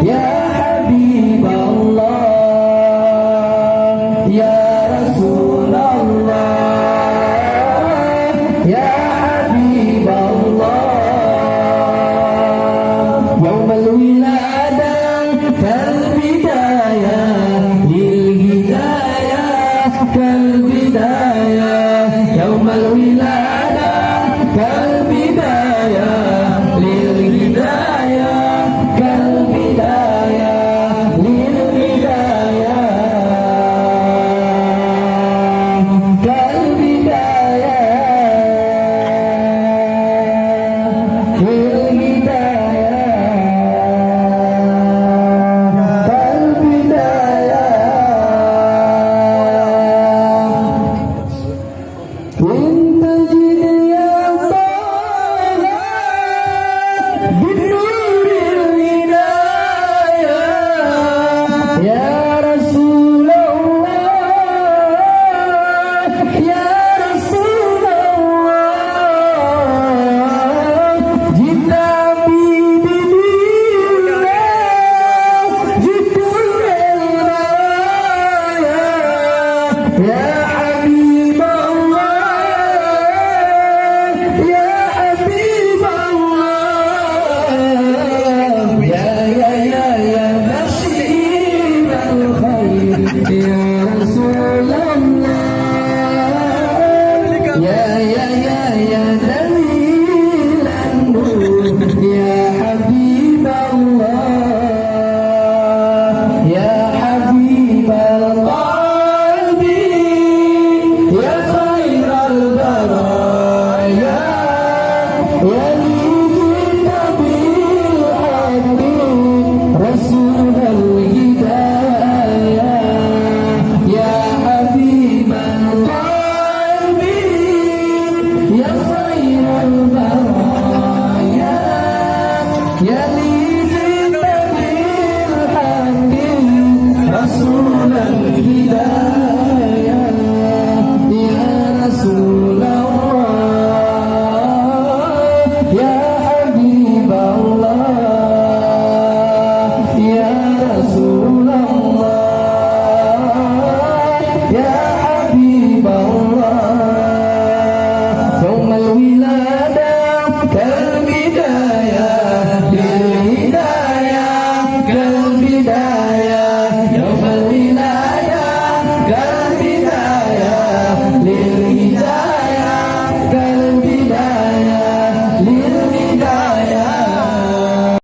Ya Habiballah, Ya Rasulullah, Ya Habiballah. Yawmal wiladah kal bidayah lil hidayah kal bidayah. Yawmal wiladah kal bidayah lil hidayah kal bidayah lil hidayah kal bidayah lil hidayah kal bidayah. Ya